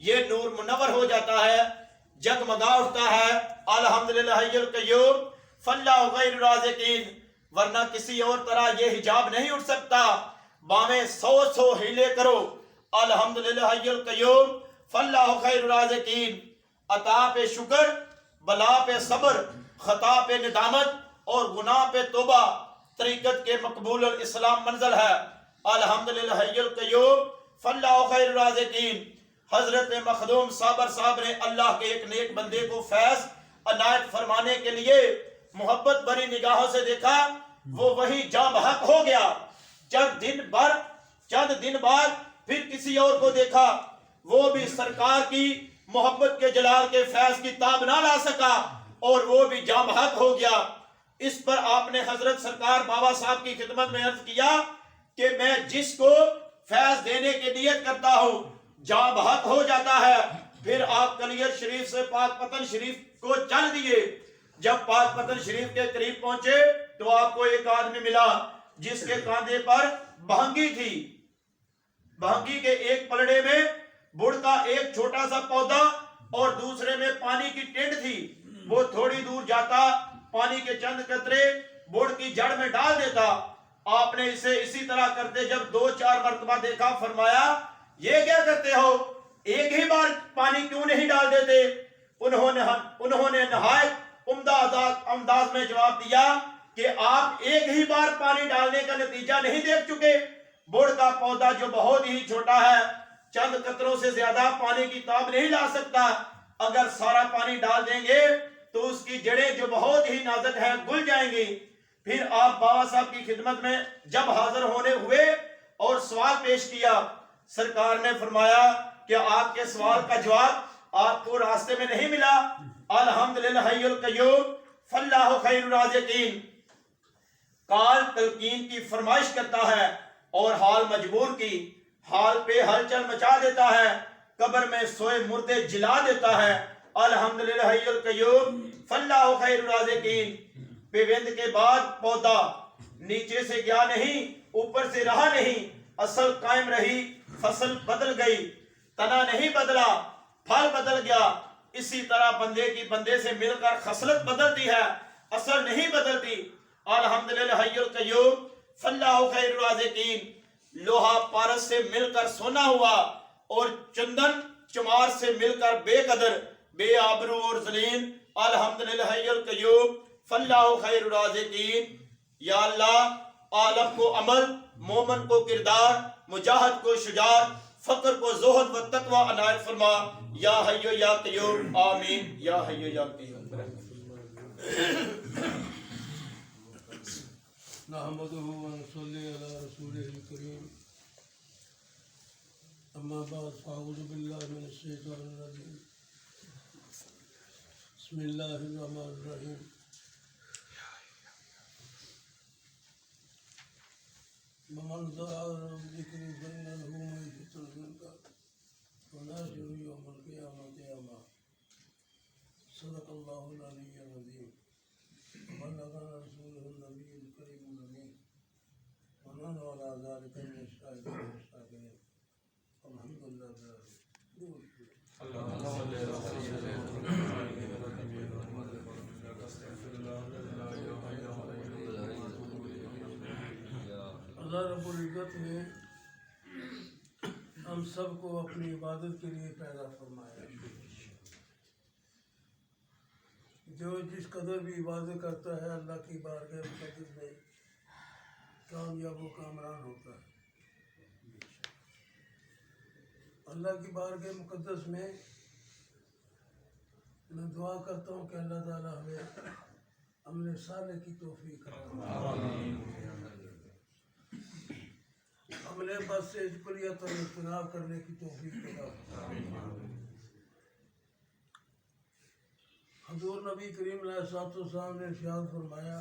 یہ نور منور ہو جاتا ہے، جگمگا اٹھتا ہے۔ الحمدللہ حی القیوم فاللہ غیر الرازقین، ورنہ کسی اور طرح یہ حجاب نہیں اٹھ سکتا۔ باویں 100 ہیلے کرو، الحمدللہ حی القیوم فاللہ خیر الرازقین۔ عطا پہ شکر، بلا پہ صبر، خطا پہ ندامت اور گناہ پہ توبہ طریقت کے مقبول الاسلام منزل ہے۔ الحمدللہ حی القیوم فاللہ خیر الرازقین۔ حضرت مخدوم صابر صاحب نے اللہ کے ایک نیک بندے کو فیض عنایت فرمانے کے لیے محبت بری نگاہوں سے دیکھا، وہ وہی جاں بحق ہو گیا۔ چند دن بعد پھر کسی اور کو دیکھا، وہ بھی سرکار کی محبت کے جلال کے فیض کی تاب نہ لا سکا اور وہ بھی جاں بحق ہو گیا۔ اس پر آپ نے حضرت سرکار بابا صاحب کی خدمت میں عرض کیا کہ میں جس کو فیض دینے کی نیت کرتا ہوں جاں بحق ہو جاتا ہے۔ پھر آپ کلیت شریف سے پاک پتن شریف کو چل دیے۔ جب پاک پتن شریف کے قریب پہنچے تو آپ کو ایک آدمی ملا جس کے کاندھے پر بہنگی تھی۔ بہنگی کے ایک پلڑے میں بڑ کا ایک چھوٹا سا پودا اور دوسرے میں پانی کی ٹینڈ تھی۔ وہ تھوڑی دور جاتا، پانی کے چند قطرے بڑ کی جڑ میں ڈال دیتا۔ آپ نے اسے اسی طرح کرتے جب 2-4 مرتبہ دیکھا، فرمایا یہ کیا کرتے ہو، ایک ہی بار پانی کیوں نہیں ڈال دیتے؟ انہوں نے نہایت عمدہ انداز میں جواب دیا کہ آپ ایک ہی بار پانی ڈالنے کا نتیجہ نہیں دیکھ چکے؟ بڑ کا پودا جو بہت ہی چھوٹا ہے، چند قطروں سے زیادہ پانی کی تاب نہیں لا سکتا۔ اگر سارا پانی ڈال دیں گے تو اس کی جڑیں جو بہت ہی نازک ہیں گل جائیں گی۔ پھر آپ بابا صاحب کی خدمت میں جب حاضر ہونے ہوئے اور سوال پیش کیا، سرکار نے فرمایا کہ آپ کے سوال کا جواب آپ کو راستے میں نہیں ملا۔ الحمدللہ حی القیوم فاللہ خیر الرازقین۔ کال تلقین کی فرمائش کرتا ہے اور حال مجبور کی، حال پہ ہلچل مچا دیتا ہے، قبر میں سوئے مردے جلا دیتا ہے۔ الحمدللہ حی القیوم فاللہ خیر الرازقین۔ پیوند کے بعد پودا نیچے سے گیا نہیں، اوپر سے رہا نہیں، اصل قائم رہی، فصل بدل گئی، تنا نہیں بدلا، پھل بدل گیا۔ اسی طرح بندے کی بندے سے مل کر خصلت بدلتی ہے، اصل نہیں بدلتی۔ الحمدللہ حی القیوم فاللہ خیر الرازقین۔ لوہا پارس سے مل کر سونا ہوا اور چندن چمار سے مل کر بے قدر، بے آبرو اور ذلیل۔ الحمدللہ حی القیوم فاللہ خیر الرازقین۔ یا اللہ، عالم کو عمل، مومن کو کردار، مجاہد کو شجاعت، فقر کو زہد و تقوی عنایت فرما۔ یا حی یا قیوم، آمین یا حی یا قیوم۔ نحمده ونصلي على رسوله الكريم، أما بعد فأعوذ بالله من الشيطان الرجيم، بسم الله الرحمن الرحيم۔ ومن ضاع بذكر فإن له معيشة ضنكا ونحشره يوم القيامة أعمى۔ صدق الله العلي العظيم وبلغنا رسوله النبي الكريم الأمين ونحن على ذلك من الشاهدين والشاكرين الحمد لله رب العالمين۔ اللهم صل على سيدنا اللہ رب العزت نے ہم سب کو اپنی عبادت کے لیے پیدا فرمایا۔ جو جس قدر بھی عبادت کرتا ہے اللہ کی بارگاہ مقدس میں کامیاب و کامران ہوتا ہے۔ اللہ کی بارگاہ مقدس میں میں دعا کرتا ہوں کہ اللہ تعالیٰ ہمیں عمل صالح کی توفیق کرے، عمل بس سے اجتناب اور اجتناب کرنے کی توفیق کرے۔ حضور نبی کریم علیہ الصلوۃ والسلام نے ارشاد فرمایا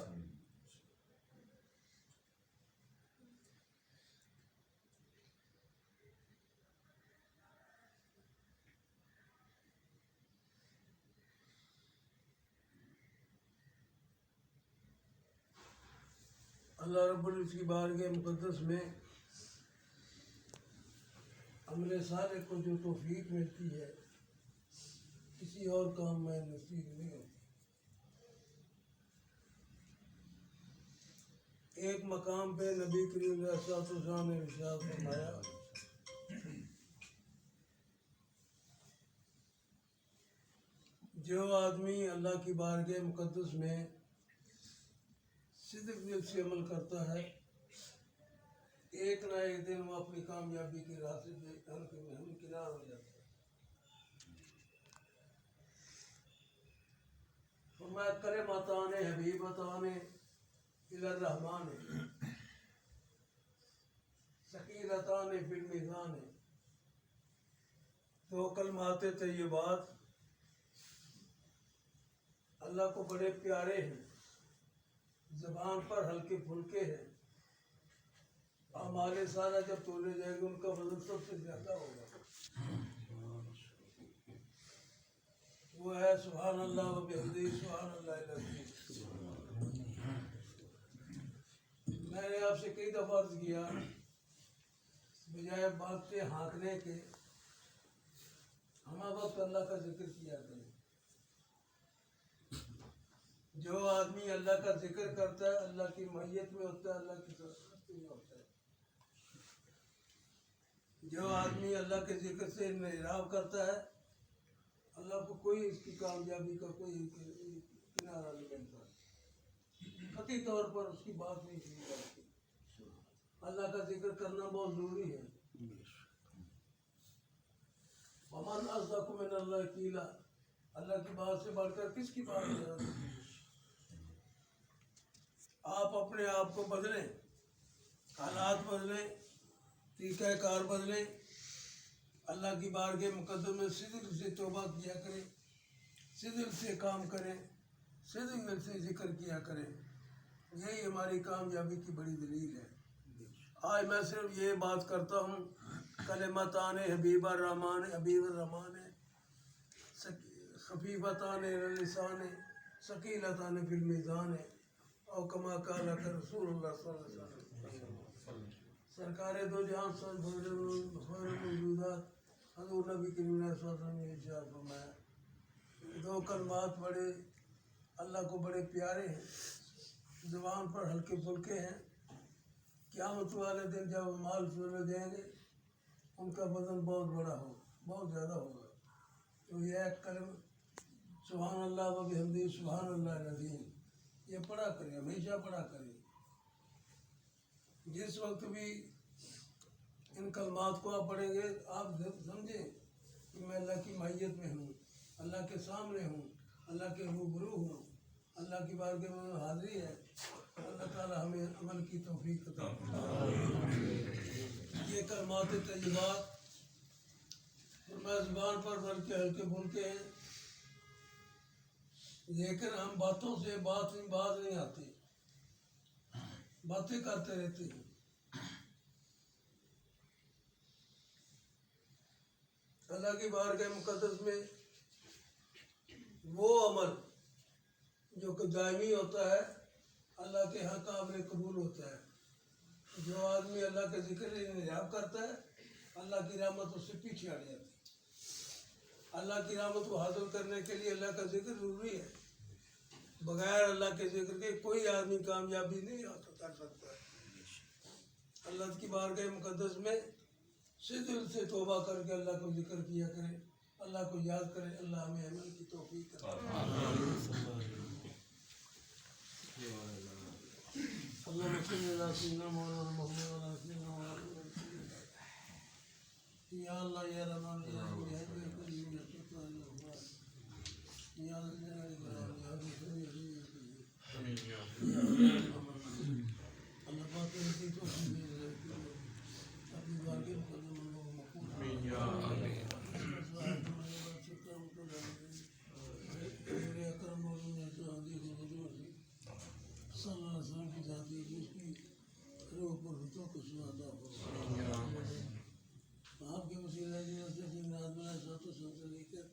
اللہ رب العزت کی بارگاہ مقدس میں عمل صالح کو جو توفیق ملتی ہے کسی اور کام میں نصیب نہیں ہوتی۔ ایک مقام پہ نبی کریم علیہ السلام نے ارشاد فرمایا جو آدمی اللہ کی بارگاہ مقدس میں صدق دل سے عمل کرتا ہے ایک نہ ایک دن وہ اپنی کامیابی کی راہ سے ہمکنار ہو جاتا ہے۔ فرمایا کلمتان حبیبتان الی الرحمن ثقیلتان فی المیزان، دو کلمات طیبات اللہ کو بڑے پیارے ہیں، زبان پر ہلکے پھلکے ہیں، اعمال صالحہ جب تولے جائیں گے ان کا وزن سب سے زیادہ ہوگا۔ وہ ہے سبحان اللہ و بحمدہ سبحان اللہ العظیم۔ میں نے آپ سے کئی دفعہ عرض کیا بجائے بھاگتے ہانکنے کے ہم وقت اللہ کا ذکر کیا کریں۔ جو آدمی اللہ کا ذکر کرتا ہے اللہ کی معیت میں ہوتا ہے، اللہ کی سرپرستی میں ہوتا ہے۔ جو آدمی اللہ کے ذکر سے انحراف کرتا ہے اللہ کو کوئی اس کی کامیابی کا کوئی کنارہ نہیں ملتا، قطعی طور پر اس کی بات نہیں سنی جاتی۔ اللہ کا ذکر کرنا بہت ضروری ہے۔ ومن اصدق من اللہ قیلا، اللہ کی بات سے بڑھ کر کس کی بات ہے؟ آپ اپنے آپ کو بدلیں، حالات بدلیں، طریقہ کار بدلیں، اللہ کی بارگاہ مقدس میں صدق سے توبہ کیا کریں، صدق سے کام کریں، صدق سے ذکر کیا کریں، یہی ہماری کامیابی کی بڑی دلیل ہے۔ آج میں صرف یہ بات کرتا ہوں کلمتان حبیب الرحمن خفیفتان علی اللسان ثقیلتان فی المیزان او کما قال رسول اللہ صلی اللہ علیہ وسلم۔ سرکار دو جہاں خیر الموجودات حضور نبی کریم صلی اللہ علیہ وسلم نے ارشاد فرمایا دو کلمات بڑے اللہ کو بڑے پیارے ہیں، زبان پر ہلکے پھلکے ہیں، قیامت والے دن جب مال سولے دیں گے ان کا وزن بہت بڑا ہوگا، بہت زیادہ ہوگا۔ تو یہ ایک کلمہ سبحان اللہ و بحمدہ سبحان اللہ العظیم یہ پڑھا کریں، ہمیشہ پڑھا کریں۔ جس وقت بھی ان کلمات کو آپ پڑھیں گے آپ سمجھیں کہ میں اللہ کی معیت میں ہوں، اللہ کے سامنے ہوں، اللہ کے روبرو ہوں، اللہ کی بارگاہ میں حاضری ہے۔ اللہ تعالیٰ ہمیں عمل کی توفیق عطا فرمائے۔ یہ کلمات طیبات فرمایا زبان پر بلکہ ہلکے پھلکے ہیں، لیکن ہم باتوں سے باز نہیں آتے، باتیں کرتے رہتے ہیں۔ اللہ کی بارگاہ مقدس میں وہ عمل جو کہ دائمی ہوتا ہے اللہ کے ہاں قابل قبول ہوتا ہے۔ جو آدمی اللہ کے ذکر سے انحراف کرتا ہے اللہ کی رحمت اس سے پیچھے ہٹ جاتی ہے۔ اللہ کی رحمت کو حاصل کرنے کے لیے اللہ کا ذکر ضروری ہے۔ بغیر اللہ کے ذکر کے کوئی آدمی کامیابی نہیں حاصل کر سکتا ہے۔ اللہ کی بارگاہ مقدس میں صدق سے توبہ کر کے اللہ کو ذکر کیا کرے، اللہ کو یاد کرے۔ اللہ ہمیں عمل کی توفیق کرے۔ اللہم صلی علی سیدنا مولانا محمد وعلی سیدنا مولانا یا اللہ یا رحمان یا رحیم یا کریم یا ستار یا غفار یا اللہ اللہ پاک کی توفیق دے اپنی بارگاہ مقدس میں مقبول میرے اکرم مولانا صلی اللہ علیہ وسلم کی ذاتی جس کی روح پر رتوں کو سوادا ہو آپ کے وسیلہ جیسے کہ نازمہ ساتھ و ساتھ لے کر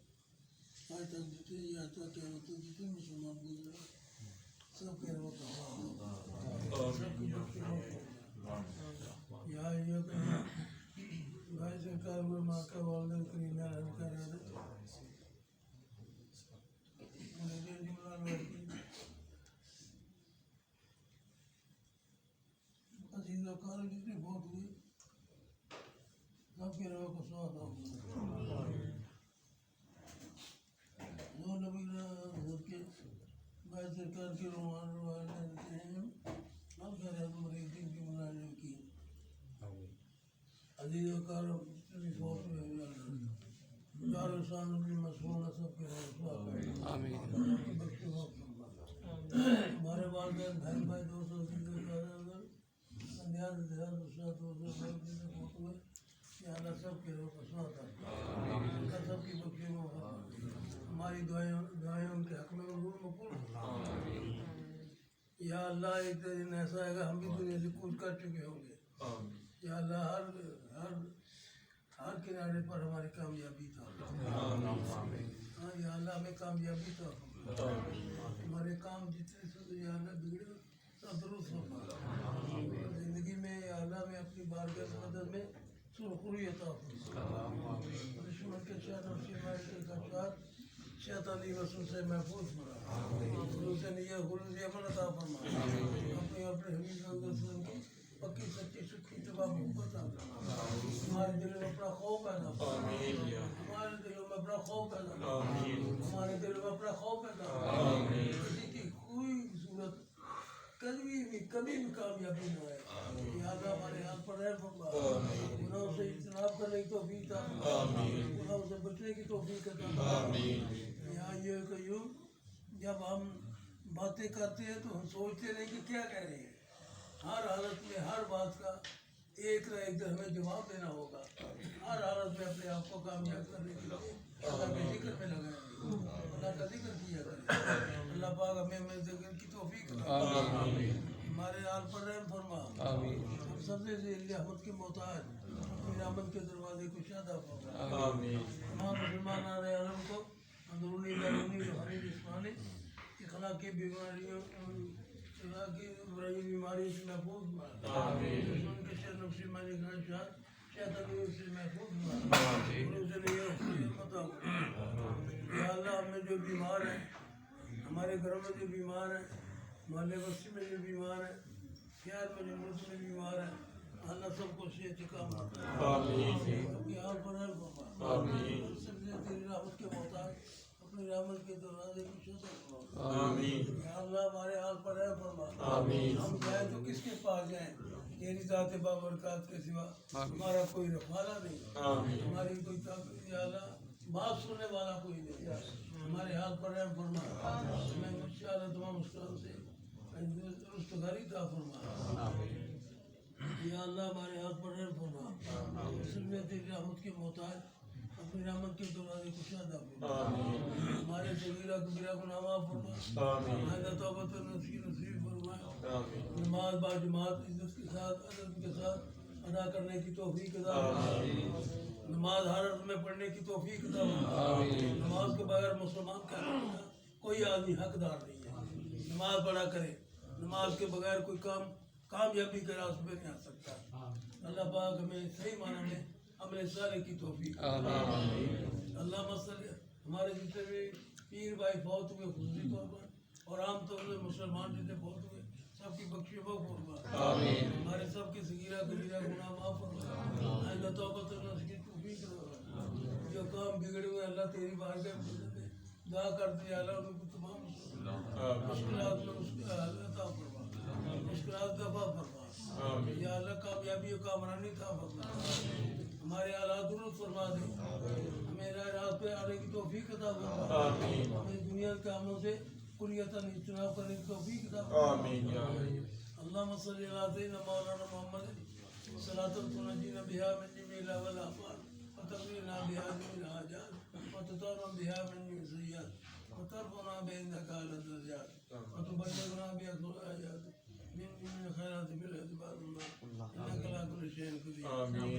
آج تک جتنے یہاں تک قیامت تک جتنے مسلمان گزرے سب کے روح کا سب کی بخت ہوگا یا بھائی سرکار میں ماں کا والدین کریم رحم کر رہے تھے عزیز و کار جتنے بہت ہوئی سب کے روح کو سواد ہو دو نبی حضرت کے بھائی سرکار کے روحان روحان ہیں ہم کہہ رہے تم ریتین کی ملازم کی عزیز و کار جتنے بہت ہوئے دارالسان بھی مسئولہ سب کے روح آمین ہمارے والدین بہن بھائی دوستوں نیاز دیاز استاد دوستوں بہت ہوئے یا اللہ سب کے روح کو سناتا اللہ سب کی بخشی میں ہماری دعائیں ان کے حق میں منظور مقبول یا اللہ ایک دن ایسا ہے کہ ہم بھی دنیا سے کوچ کر چکے ہوں گے یا اللہ ہر کنارے پر ہماری کامیابی تھا یا اللہ ہمیں کامیابی تھا ہمارے کام جتنے سے یا اللہ بگڑے سب درست ہوگا زندگی میں یا اللہ میں اپنی بارگاہ مدد میں سرخری عطا فرما دشمن کے شر اور شمال کا شر شیطانی وسوسے سے محفوظ فرما خلوص نیت خلوص عمل عطا فرما اپنے حبیب صلی اللہ علیہ وسلم کی پکی سچی سکھی تباہ محبت عطا فرما ہمارے دلوں میں اپنا خوف پیدا فرما ہمارے دلوں میں اپنا خوف پیدا فرما ہمارے دلوں میں اپنا خوف پیدا فرما کسی کی کوئی صورت کبھی بھی کامیابی نہ آئے یا اللہ ہمارے ہاتھ پر رحم فرما گناہوں سے اجتناب کرنے کی توفیق عطا فرما گناہوں سے بچنے کی توفیق عطا فرما یا یہ قیوم جب ہم باتیں کرتے ہیں تو ہم سوچتے نہیں کہ کیا کہہ رہے ہیں ہر حالت میں ہر بات کا ایک نہ ایک دن ہمیں جواب دینا ہوگا ہر حالت میں اپنے آپ کو کامیاب کرنے کے لیے اللہ کے ذکر میں لگائیں اللہ کا ذکر کیا کریں اللہ پاک ہمیں ذکر کی توفیق ہمارے حال پر رحم فرما ہم سب سے رحمت کے محتاج اپنی رحمت کے دروازے کو شادہ فرما تمام مسلمان عالم کو اندرونی بیرونی روحانی جسمانی اخلاقی بیماریوں بیماری سے محفوظ دشمن کے شر نفسی مانی خواہشات شیطانی سے محفوظ یا اللہ ہم میں جو بیمار ہیں ہمارے گھروں میں جو بیمار ہیں محلے بستی میں جو بیمار ہیں شہر میں جو ملک میں بیمار ہیں اللہ سب کو صحت کام اپنی حال پر حل فرما سب سے تیری رحمت کے محتاج اپنی رحمت کے دروازے کو شادہ فرما یا اللہ ہمارے حال پر رحم فرما ہم جائیں تو کس کے پاس جائیں تیری ذات بابرکات کے سوا ہمارا کوئی رکھوالا نہیں ہماری کوئی طاقت یا اللہ بات سننے والا کوئی نہیں ہمارے حال پر رحم فرما ہمیں انشاءاللہ تمام مسکروں سے رستگاری عطا فرما یا اللہ ہمارے حال پر رحم فرما سلم تیری رحمت کے محتاج اپنی رحمت کے دروازے کو شادہ فرما ہمارے صغیرہ کبیرہ گناہ معاف فرما آئندہ توبۃ نصیب فرما نماز با جماعت عزت کے ساتھ ادب کے ساتھ ادا کرنے کی توفیق عطا فرما نماز ہر وقت میں پڑھنے کی توفیق عطا فرما نماز کے بغیر مسلمان کا کوئی آدمی حقدار نہیں ہے نماز پڑھا کرے نماز کے بغیر کوئی کامیابی کا راستہ پہ نہیں آ سکتا اللہ پاک ہمیں صحیح معنی میں عمل صالح کی توفیق اللہ مسئلہ ہمارے جتنے بھی پیر بھائی فوت ہوئے خصوصی طور پر اور عام طور پر مسلمان جتنے فوت ہوئے سب کی بخشی فرما ہمارے سب کے صغیرہ کبیرہ گناہ معاف فرما آئندہ توبۃ نصیب کی توفیق فرما جو کام بگڑے ہوئے اللہ تیری بارگاہ میں دعا کرتے ہیں اللہ ان کو تمام مشکلات میں عطا فرما مشکلات دفع فرما یا اللہ کامیابی و کامرانی عطا فرما ہمارے حالات درست فرما دے ہمیں راہ پہ آنے کی توفیق عطا فرما ہمیں دنیا کے کاموں سے کلیتاً اجتناب کرنے کی توفیق عطا فرما اللہم صلی علی سیدنا مولانا محمد صلاۃ تنجینا بہا من جمیع الآفات وتقضینا بہا جمیع الحاجات وتطہرنا بہا من جمیع السیئات وترفعنا بإنک اعلی الدرجات وتبلغنا بأقصى الآیات من جمیع الخیرات فی الحیاة بعد الموت انک علی کل شیء قدیر